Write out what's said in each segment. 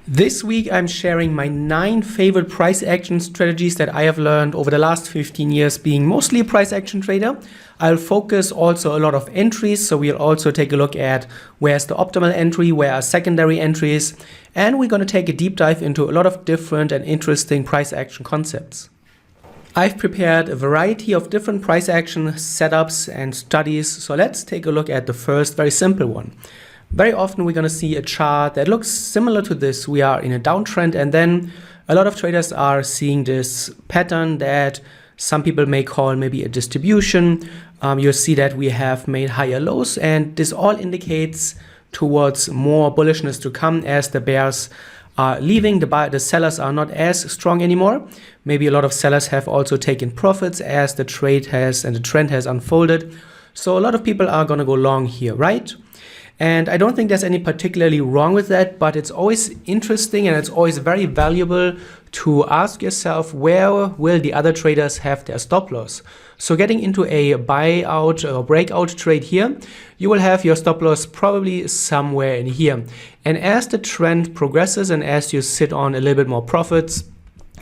This week I'm sharing my 9 favorite price action strategies that I have learned over the last 15 years being mostly a price action trader. I'll focus also a lot of entries, so we'll also take a look at where's the optimal entry, where are secondary entries, and we're going to take a deep dive into a lot of different and interesting price action concepts. I've prepared a variety of different price action setups and studies, so let's take a look at the first very simple one. Very often we're going to see a chart that looks similar to this. We are in a downtrend, and then a lot of traders are seeing this pattern that some people may call maybe a distribution. You'll see that we have made higher lows, and this all indicates towards more bullishness to come as the bears are leaving. The sellers are not as strong anymore. Maybe a lot of sellers have also taken profits as the trade has and the trend has unfolded. So a lot of people are going to go long here, right? And I don't think there's any particularly wrong with that, but it's always interesting and it's always very valuable to ask yourself, where will the other traders have their stop loss? So getting into a buyout or breakout trade here, you will have your stop loss probably somewhere in here. And as the trend progresses and as you sit on a little bit more profits,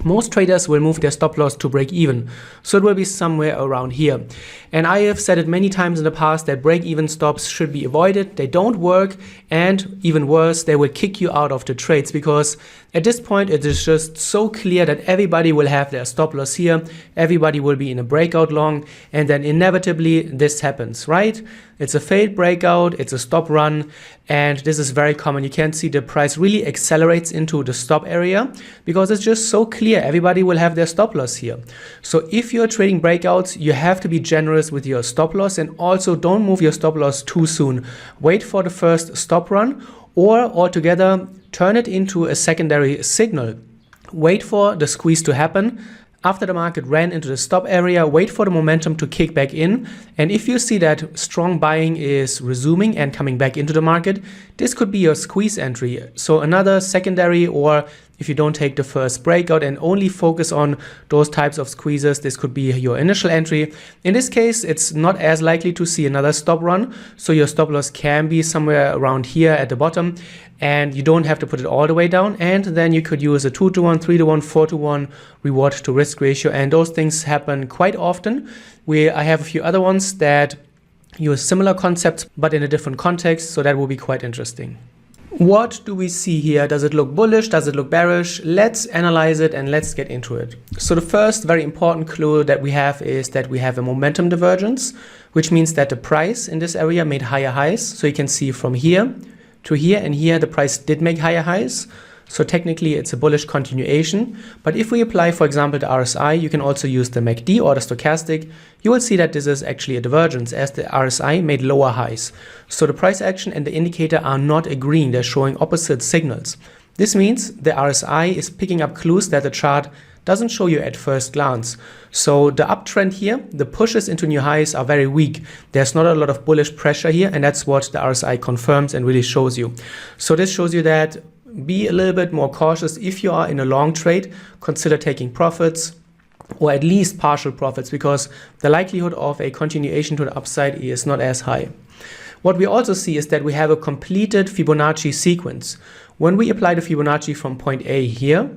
most traders will move their stop loss to break even. So it will be somewhere around here. And I have said it many times in the past that break even stops should be avoided. They don't work, and even worse, they will kick you out of the trades, because at this point it is just so clear that everybody will have their stop loss here. Everybody will be in a breakout long, and then inevitably this happens, right? It's a failed breakout, it's a stop run, and this is very common. You can see the price really accelerates into the stop area because it's just so clear everybody will have their stop loss here. So if you're trading breakouts, you have to be generous with your stop loss, and also don't move your stop loss too soon. Wait for the first stop run, or altogether turn it into a secondary signal. Wait for the squeeze to happen. After the market ran into the stop area, wait for the momentum to kick back in. And if you see that strong buying is resuming and coming back into the market, this could be your squeeze entry. So another secondary, or if you don't take the first breakout and only focus on those types of squeezes, this could be your initial entry. In this case, it's not as likely to see another stop run. So your stop loss can be somewhere around here at the bottom, and you don't have to put it all the way down. And then you could use a 2-to-1, 3-to-1, 4-to-1 reward to risk ratio. And those things happen quite often. I have a few other ones that use similar concepts, but in a different context. So that will be quite interesting. What do we see here? Does it look bullish? Does it look bearish? Let's analyze it and let's get into it. So the first very important clue that we have is that we have a momentum divergence, which means that the price in this area made higher highs. So you can see from here to here and here, the price did make higher highs. So technically it's a bullish continuation. But if we apply, for example, the RSI, you can also use the MACD or the stochastic. You will see that this is actually a divergence, as the RSI made lower highs. So the price action and the indicator are not agreeing. They're showing opposite signals. This means the RSI is picking up clues that the chart doesn't show you at first glance. So the uptrend here, the pushes into new highs are very weak. There's not a lot of bullish pressure here, and that's what the RSI confirms and really shows you. So this shows you that be a little bit more cautious. If you are in a long trade, consider taking profits, or at least partial profits, because the likelihood of a continuation to the upside is not as high. What we also see is that we have a completed Fibonacci sequence. When we apply the Fibonacci from point A here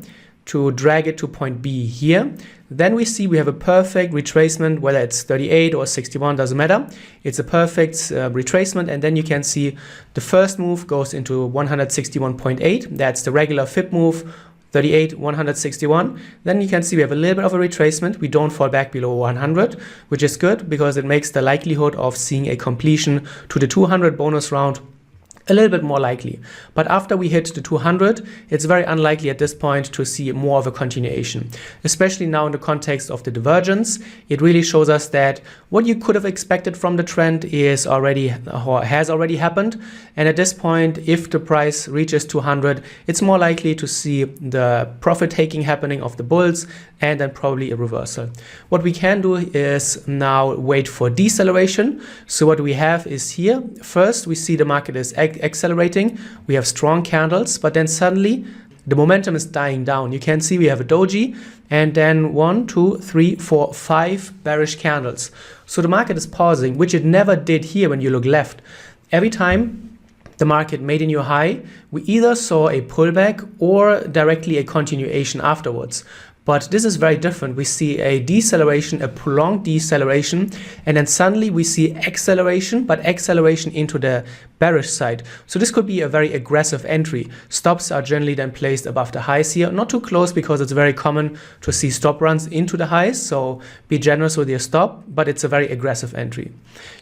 to drag it to point B here, then we see we have a perfect retracement, whether it's 38 or 61, doesn't matter. It's a perfect retracement, and then you can see the first move goes into 161.8. That's the regular Fib move, 38, 161. Then you can see we have a little bit of a retracement. We don't fall back below 100, which is good because it makes the likelihood of seeing a completion to the 200 bonus round a little bit more likely. But after we hit the 200, it's very unlikely at this point to see more of a continuation. Especially now in the context of the divergence, it really shows us that what you could have expected from the trend is already or has already happened. And at this point, if the price reaches 200, it's more likely to see the profit taking happening of the bulls, and then probably a reversal. What we can do is now wait for deceleration. So what we have is here, first we see the market is accelerating. We have strong candles, but then suddenly the momentum is dying down. You can see we have a doji, and then 1, 2, 3, 4, 5 bearish candles. So the market is pausing, which it never did here when you look left. Every time the market made a new high, we either saw a pullback or directly a continuation afterwards. But this is very different. We see a deceleration, a prolonged deceleration, and then suddenly we see acceleration, but acceleration into the bearish side. So this could be a very aggressive entry. Stops are generally then placed above the highs here, not too close because it's very common to see stop runs into the highs. So be generous with your stop, but it's a very aggressive entry.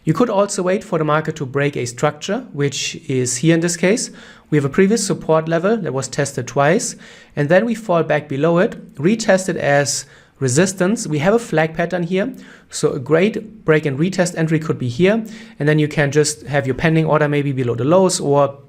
You could also wait for the market to break a structure, which is here in this case. We have a previous support level that was tested twice, and then we fall back below it, retest it as resistance. We have a flag pattern here, so a great break and retest entry could be here, and then you can just have your pending order maybe below the lows, or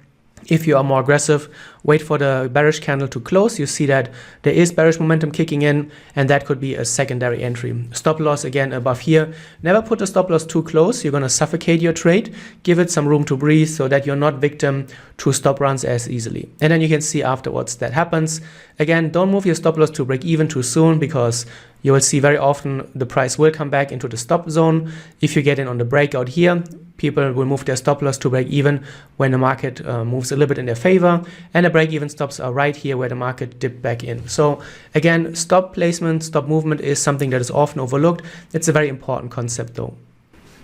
if you are more aggressive, wait for the bearish candle to close. You see that there is bearish momentum kicking in, and that could be a secondary entry. Stop loss again above here. Never put the stop loss too close. You're going to suffocate your trade. Give it some room to breathe so that you're not victim to stop runs as easily. And then you can see afterwards that happens. Again, don't move your stop loss to break even too soon, because you will see very often the price will come back into the stop zone. If you get in on the breakout here, people will move their stop loss to break even when the market moves a little bit in their favor, and the break even stops are right here where the market dipped back in. So again, stop placement, stop movement is something that is often overlooked. It's a very important concept though.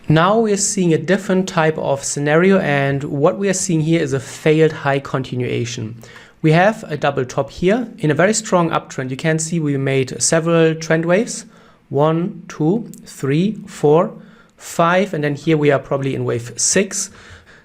Now we're seeing a different type of scenario, and what we are seeing here is a failed high continuation. We have a double top here in a very strong uptrend. You can see we made several trend waves, 1, 2, 3, 4, 5, and then here we are probably in wave 6.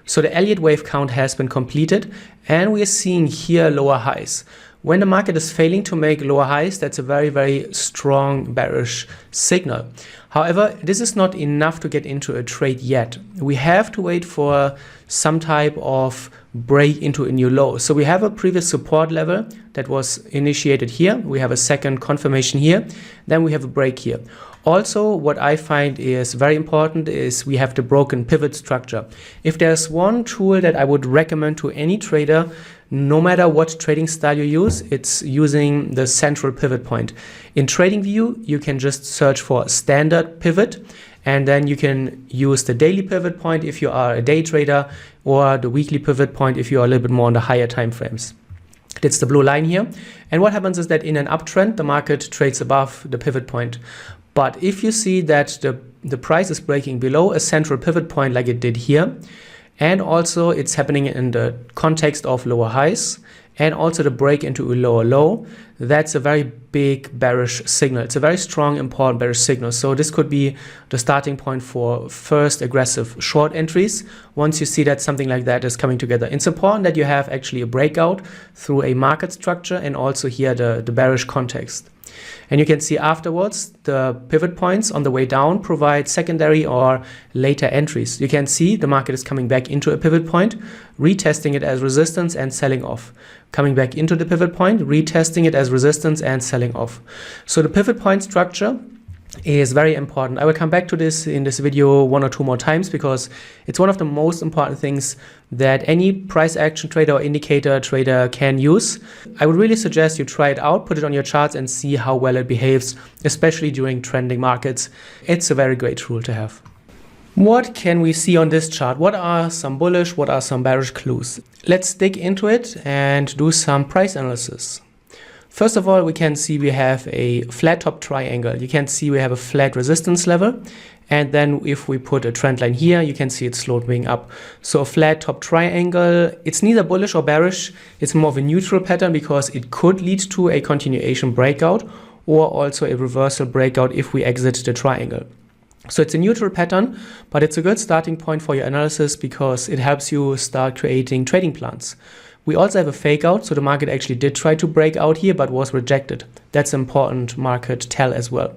So the Elliott wave count has been completed, and we are seeing here lower highs. When the market is failing to make lower highs, that's a very, very strong bearish signal. However, this is not enough to get into a trade yet. We have to wait for some type of break into a new low. So we have a previous support level that was initiated here. We have a second confirmation here. Then we have a break here. Also, what I find is very important is we have the broken pivot structure. If there's one tool that I would recommend to any trader, no matter what trading style you use, it's using the central pivot point. In TradingView, you can just search for standard pivot, and then you can use the daily pivot point if you are a day trader, or the weekly pivot point if you are a little bit more on the higher time frames. It's the blue line here. And what happens is that in an uptrend, the market trades above the pivot point. But if you see that the price is breaking below a central pivot point like it did here, and also it's happening in the context of lower highs, and also the break into a lower low, that's a very big bearish signal. It's a very strong, important bearish signal. So this could be the starting point for first aggressive short entries. Once you see that something like that is coming together, it's important that you have actually a breakout through a market structure, and also here the bearish context. And you can see afterwards the pivot points on the way down provide secondary or later entries. You can see the market is coming back into a pivot point, retesting it as resistance and selling off. Coming back into the pivot point, retesting it as resistance and selling off. So the pivot point structure is very important. I will come back to this in this video 1 or 2 more times, because it's one of the most important things that any price action trader or indicator trader can use. I would really suggest you try it out, put it on your charts and see how well it behaves, especially during trending markets. It's a very great tool to have. What can we see on this chart? What are some bullish, what are some bearish clues? Let's dig into it and do some price analysis. First of all, we can see we have a flat top triangle. You can see we have a flat resistance level. And then if we put a trend line here, you can see it's sloping up. So a flat top triangle, it's neither bullish or bearish. It's more of a neutral pattern, because it could lead to a continuation breakout or also a reversal breakout if we exit the triangle. So it's a neutral pattern, but it's a good starting point for your analysis, because it helps you start creating trading plans. We also have a fake out, so the market actually did try to break out here but was rejected. That's an important market tell as well.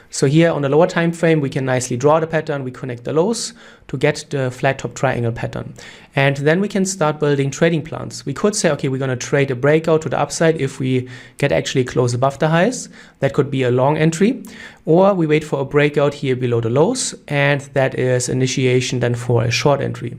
So here on the lower time frame, we can nicely draw the pattern. We connect the lows to get the flat top triangle pattern. And then we can start building trading plans. We could say, okay, we're going to trade a breakout to the upside if we get actually close above the highs. That could be a long entry. Or we wait for a breakout here below the lows, and that is initiation then for a short entry.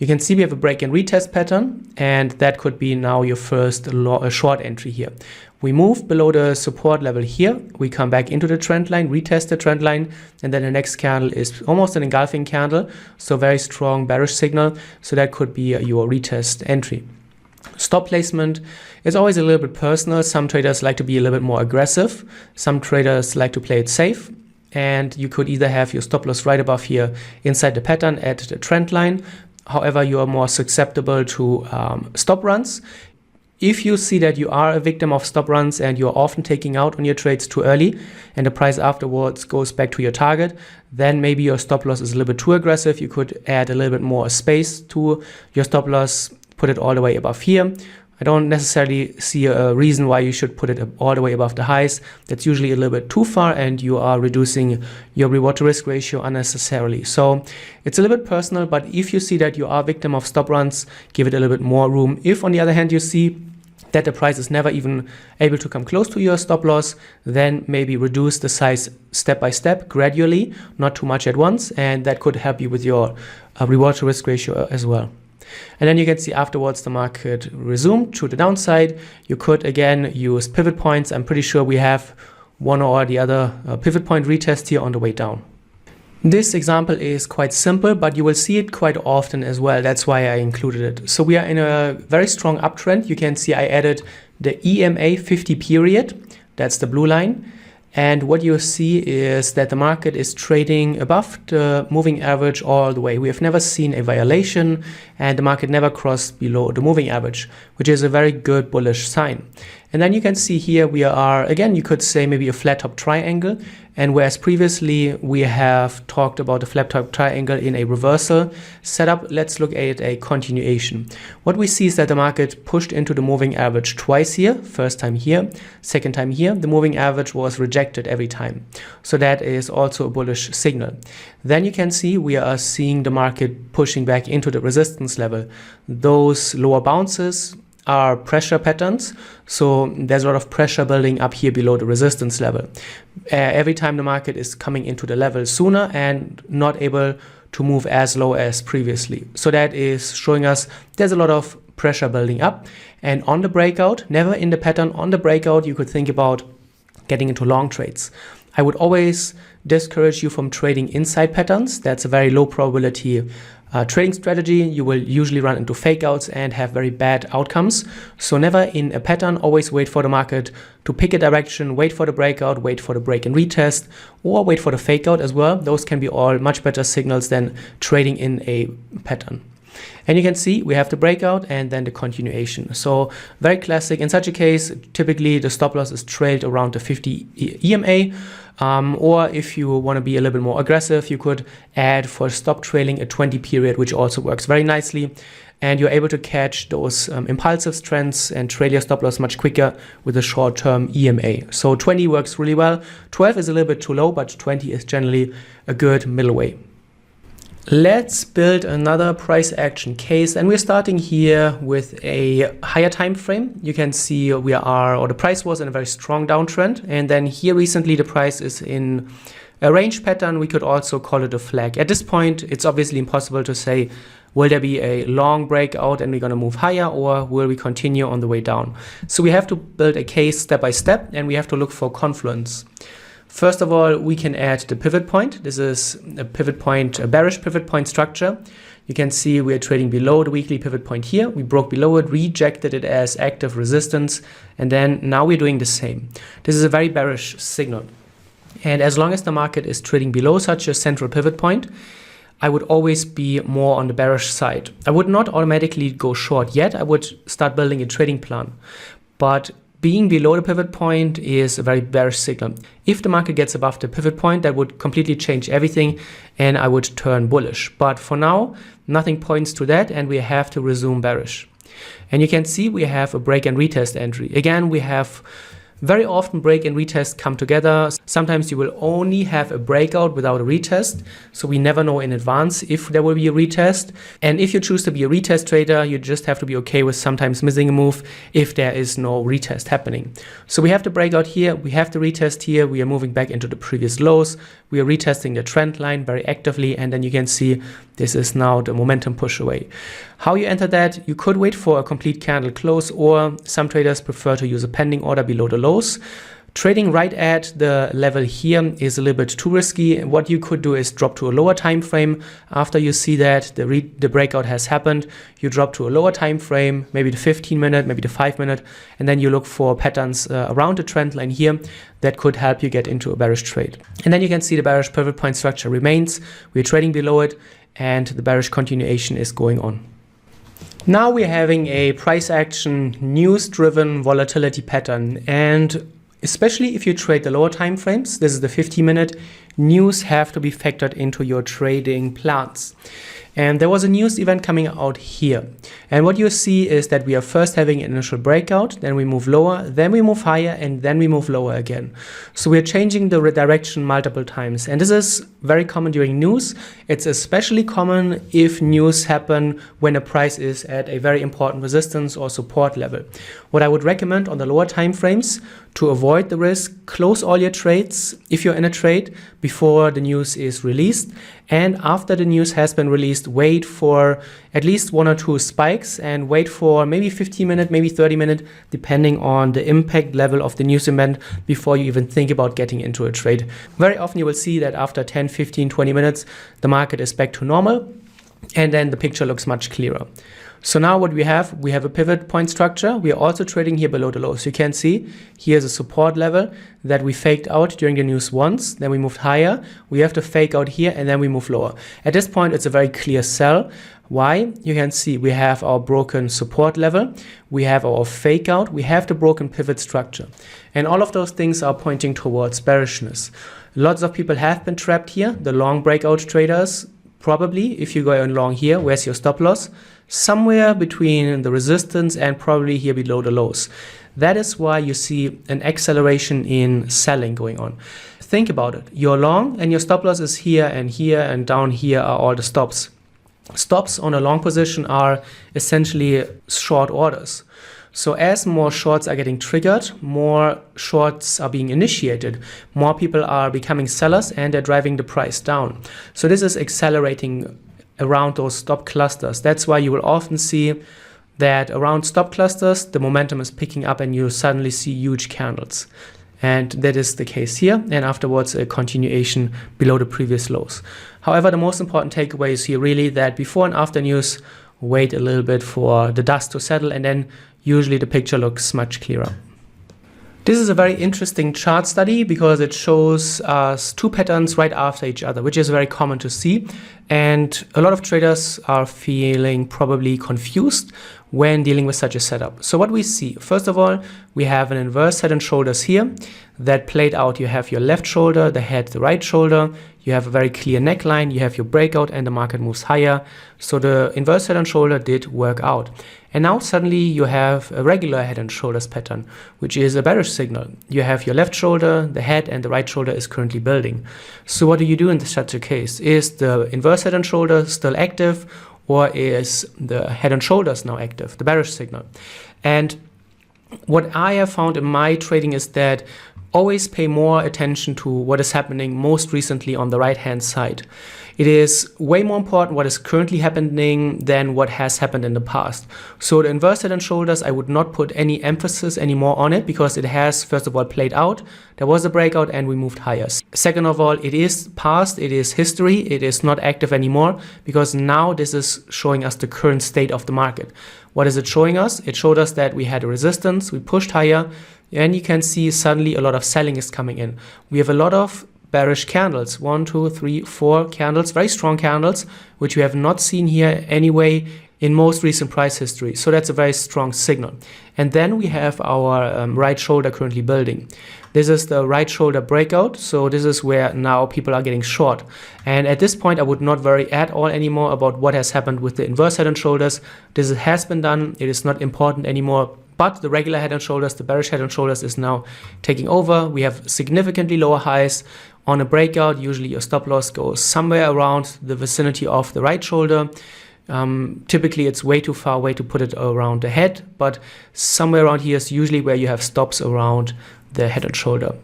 You can see we have a break and retest pattern, and that could be now your first short entry here. We move below the support level here, we come back into the trend line, retest the trend line, and then the next candle is almost an engulfing candle, so very strong bearish signal, so that could be your retest entry. Stop placement is always a little bit personal. Some traders like to be a little bit more aggressive, some traders like to play it safe, and you could either have your stop loss right above here inside the pattern at the trend line. However, you are more susceptible to stop runs. If you see that you are a victim of stop runs and you're often taking out on your trades too early and the price afterwards goes back to your target, then maybe your stop loss is a little bit too aggressive. You could add a little bit more space to your stop loss, put it all the way above here. I don't necessarily see a reason why you should put it all the way above the highs. That's usually a little bit too far and you are reducing your reward to risk ratio unnecessarily. So it's a little bit personal, but if you see that you are a victim of stop runs, give it a little bit more room. If on the other hand you see that the price is never even able to come close to your stop loss, then maybe reduce the size step by step, gradually, not too much at once, and that could help you with your reward to risk ratio as well. And then you can see afterwards the market resumed to the downside. You could again use pivot points. I'm pretty sure we have one or the other pivot point retest here on the way down. This example is quite simple, but you will see it quite often as well. That's why I included it. So we are in a very strong uptrend. You can see I added the EMA 50 period. That's the blue line. And what you see is that the market is trading above the moving average all the way. We have never seen a violation and the market never crossed below the moving average, which is a very good bullish sign. And then you can see here we are, again, you could say maybe a flat top triangle. And whereas previously we have talked about the flat top triangle in a reversal setup, let's look at a continuation. What we see is that the market pushed into the moving average twice here, first time here, second time here. The moving average was rejected every time. So that is also a bullish signal. Then you can see we are seeing the market pushing back into the resistance level. Those lower bounces are pressure patterns, so there's a lot of pressure building up here below the resistance level. Every time the market is coming into the level sooner and not able to move as low as previously. So that is showing us there's a lot of pressure building up. And on the breakout, never in the pattern, on the breakout, you could think about getting into long trades. I would always discourage you from trading inside patterns. That's a very low probability trading strategy. You will usually run into fake outs and have very bad outcomes. So never in a pattern, always wait for the market to pick a direction, wait for the breakout, wait for the break and retest, or wait for the fake out as well. Those can be all much better signals than trading in a pattern. And you can see we have the breakout and then the continuation. So very classic. In such a case, typically the stop loss is trailed around the 50 EMA. Or if you want to be a little bit more aggressive, you could add for stop trailing a 20 period, which also works very nicely. And you're able to catch those impulsive trends and trail your stop loss much quicker with a short-term EMA. So 20 works really well. 12 is a little bit too low, but 20 is generally a good middle way. Let's build another price action case, and we're starting here with a higher time frame. You can see the price was in a very strong downtrend, and then here recently the price is in a range pattern. We could also call it a flag. At this point, it's obviously impossible to say, will there be a long breakout and we're going to move higher, or will we continue on the way down? So we have to build a case step by step, and we have to look for confluence. First of all, we can add the pivot point. This is a pivot point, a bearish pivot point structure. You can see we are trading below the weekly pivot point here. We broke below it, rejected it as active resistance, and then now we're doing the same. This is a very bearish signal. And as long as the market is trading below such a central pivot point, I would always be more on the bearish side. I would not automatically go short yet. I would start building a trading plan. But being below the pivot point is a very bearish signal. If the market gets above the pivot point, that would completely change everything and I would turn bullish. But for now, nothing points to that and we have to resume bearish. And you can see we have a break and retest entry. Again, we have Very often break and retest come together. Sometimes you will only have a breakout without a retest. So we never know in advance if there will be a retest. And if you choose to be a retest trader, you just have to be okay with sometimes missing a move if there is no retest happening. So we have the breakout here, we have the retest here, we are moving back into the previous lows, we are retesting the trend line very actively, and then you can see this is now the momentum push away. How you enter that? You could wait for a complete candle close, or some traders prefer to use a pending order below the lows. Trading right at the level here is a little bit too risky. What you could do is drop to a lower time frame. After you see that the breakout has happened, you drop to a lower time frame, maybe the 15-minute, maybe the 5-minute, and then you look for patterns around the trend line here that could help you get into a bearish trade. And then you can see the bearish pivot point structure remains. We're trading below it, and the bearish continuation is going on. Now we're having a price action news-driven volatility pattern, and especially if you trade the lower time frames, this is the 50-minute, news have to be factored into your trading plans. And there was a news event coming out here. And what you see is that we are first having an initial breakout, then we move lower, then we move higher, and then we move lower again. So we're changing the direction multiple times. And this is very common during news. It's especially common if news happen when a price is at a very important resistance or support level. What I would recommend on the lower time frames, to avoid the risk, close all your trades if you're in a trade before the news is released. And after the news has been released, wait for at least 1 or 2 spikes and wait for maybe 15-minute, maybe 30-minute, depending on the impact level of the news event before you even think about getting into a trade. Very often you will see that after 10, 15, 20 minutes, the market is back to normal, and then the picture looks much clearer. So now what we have a pivot point structure. We are also trading here below the lows. You can see here's a support level that we faked out during the news once, then we moved higher. We have to fake out here, and then we move lower. At this point, it's a very clear sell. Why? You can see we have our broken support level, we have our fake out, we have the broken pivot structure. And all of those things are pointing towards bearishness. Lots of people have been trapped here. The long breakout traders, probably, if you go in long here, where's your stop loss? Somewhere between the resistance and probably here below the lows. That is why you see an acceleration in selling going on. Think about it. You're long and your stop loss is here, and down here are all the stops. Stops on a long position are essentially short orders. So as more shorts are getting triggered, more shorts are being initiated, more people are becoming sellers, and they're driving the price down. So this is accelerating around those stop clusters. That's why you will often see that around stop clusters, the momentum is picking up and you suddenly see huge candles. And that is the case here, and afterwards a continuation below the previous lows. However, the most important takeaway is here really that before and after news, wait a little bit for the dust to settle, and then usually the picture looks much clearer. This is a very interesting chart study because it shows us 2 patterns right after each other, which is very common to see. And a lot of traders are feeling probably confused when dealing with such a setup. So what we see, first of all, we have an inverse head and shoulders here that played out. You have your left shoulder, the head, the right shoulder. You have a very clear neckline, you have your breakout, and the market moves higher. So the inverse head and shoulder did work out. And now suddenly you have a regular head and shoulders pattern, which is a bearish signal. You have your left shoulder, the head, and the right shoulder is currently building. So what do you do in such a case? Is the inverse head and shoulder still active, or is the head and shoulders now active, the bearish signal? And what I have found in my trading is that always pay more attention to what is happening most recently on the right-hand side. It is way more important what is currently happening than what has happened in the past. So the inverse head and shoulders, I would not put any emphasis anymore on it because it has, first of all, played out. There was a breakout and we moved higher. Second of all, it is past, it is history, it is not active anymore because now this is showing us the current state of the market. What is it showing us? It showed us that we had a resistance, we pushed higher, and you can see suddenly a lot of selling is coming in. We have a lot of bearish candles, 1, 2, 3, 4 candles, very strong candles, which we have not seen here anyway in most recent price history. So that's a very strong signal. And then we have our right shoulder currently building. This is the right shoulder breakout. So this is where now people are getting short. And at this point, I would not worry at all anymore about what has happened with the inverse head and shoulders. This has been done. It is not important anymore. But the regular head and shoulders, the bearish head and shoulders is now taking over. We have significantly lower highs. On a breakout, usually your stop loss goes somewhere around the vicinity of the right shoulder. Typically it's way too far away to put it around the head, but somewhere around here is usually where you have stops around the head and shoulder.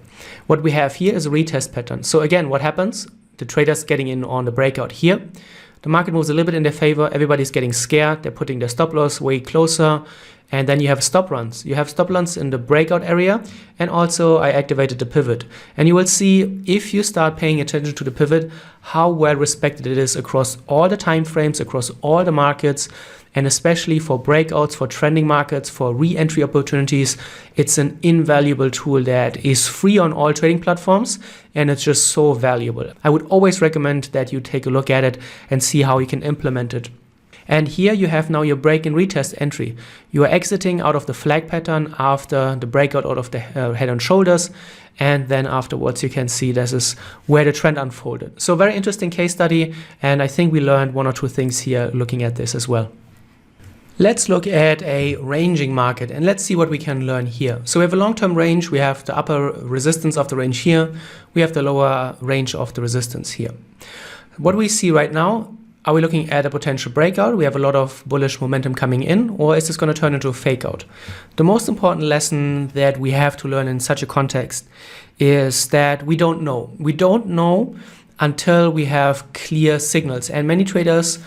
What we have here is a retest pattern. So again, what happens? The trader's getting in on the breakout here. The market moves a little bit in their favor. Everybody's getting scared. They're putting their stop loss way closer. And then you have stop runs. You have stop runs in the breakout area. And also I activated the pivot. And you will see, if you start paying attention to the pivot, how well respected it is across all the time frames, across all the markets, and especially for breakouts, for trending markets, for re-entry opportunities. It's an invaluable tool that is free on all trading platforms, and it's just so valuable. I would always recommend that you take a look at it and see how you can implement it. And here you have now your break and retest entry. You are exiting out of the flag pattern after the breakout out of the head and shoulders. And then afterwards you can see this is where the trend unfolded. So very interesting case study. And I think we learned one or two things here looking at this as well. Let's look at a ranging market and let's see what we can learn here. So we have a long-term range. We have the upper resistance of the range here. We have the lower range of the resistance here. What we see right now, are we looking at a potential breakout? We have a lot of bullish momentum coming in, or is this going to turn into a fake out? The most important lesson that we have to learn in such a context is that we don't know. We don't know until we have clear signals. And many traders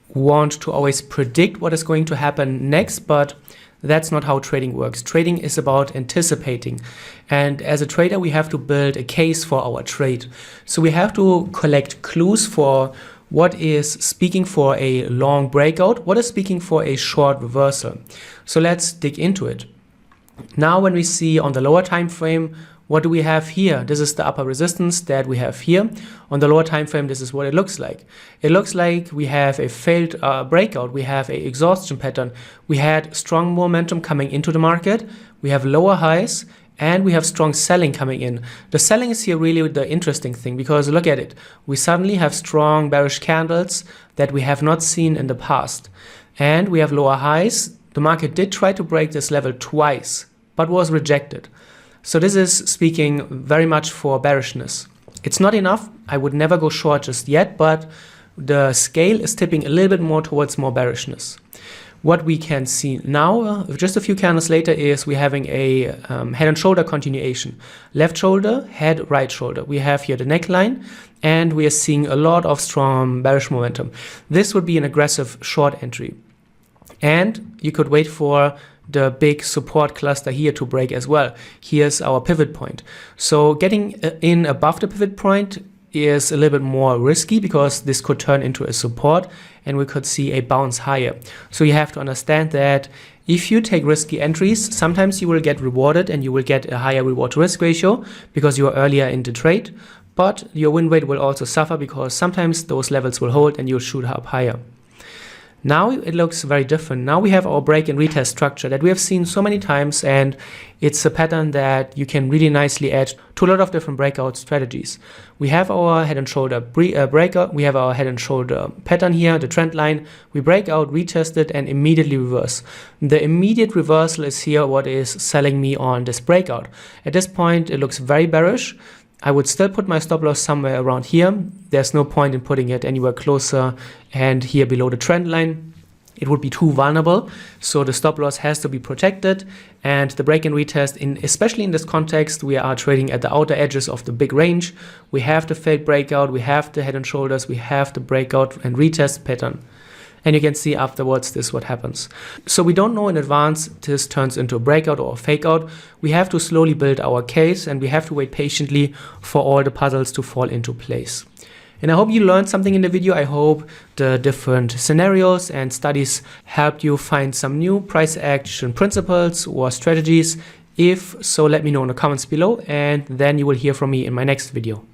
want to always predict what is going to happen next, but that's not how trading works. Trading is about anticipating. And as a trader, we have to build a case for our trade. So we have to collect clues for what is speaking for a long breakout, what is speaking for a short reversal. So let's dig into it. Now when we see on the lower time frame, what do we have here? This is the upper resistance that we have here. On the lower time frame, this is what it looks like. It looks like we have a failed breakout. We have an exhaustion pattern. We had strong momentum coming into the market. We have lower highs. And we have strong selling coming in. The selling is here really the interesting thing, because look at it. We suddenly have strong bearish candles that we have not seen in the past. And we have lower highs. The market did try to break this level twice, but was rejected. So this is speaking very much for bearishness. It's not enough. I would never go short just yet, but the scale is tipping a little bit more towards more bearishness. What we can see now, just a few candles later, is we're having a head and shoulder continuation. Left shoulder, head, right shoulder. We have here the neckline, and we are seeing a lot of strong bearish momentum. This would be an aggressive short entry. And you could wait for the big support cluster here to break as well. Here's our pivot point. So getting in above the pivot point is a little bit more risky, because this could turn into a support and we could see a bounce higher. So you have to understand that if you take risky entries, sometimes you will get rewarded and you will get a higher reward to risk ratio because you are earlier in the trade, but your win rate will also suffer because sometimes those levels will hold and you'll shoot up higher. Now it looks very different. Now we have our break and retest structure that we have seen so many times, and it's a pattern that you can really nicely add to a lot of different breakout strategies. We have our head and shoulder breakout, we have our head and shoulder pattern here, the trend line. We break out, retest it, and immediately reverse. The immediate reversal is here what is selling me on this breakout. At this point, it looks very bearish. I would still put my stop loss somewhere around here. There's no point in putting it anywhere closer and here below the trend line. It would be too vulnerable. So the stop loss has to be protected, and the break and retest, especially in this context, we are trading at the outer edges of the big range. We have the failed breakout, we have the head and shoulders, we have the breakout and retest pattern. And you can see afterwards this is what happens. So we don't know in advance this turns into a breakout or a fake out. We have to slowly build our case, and we have to wait patiently for all the puzzles to fall into place. And I hope you learned something in the video. I hope the different scenarios and studies helped you find some new price action principles or strategies. If so, let me know in the comments below, and then you will hear from me in my next video.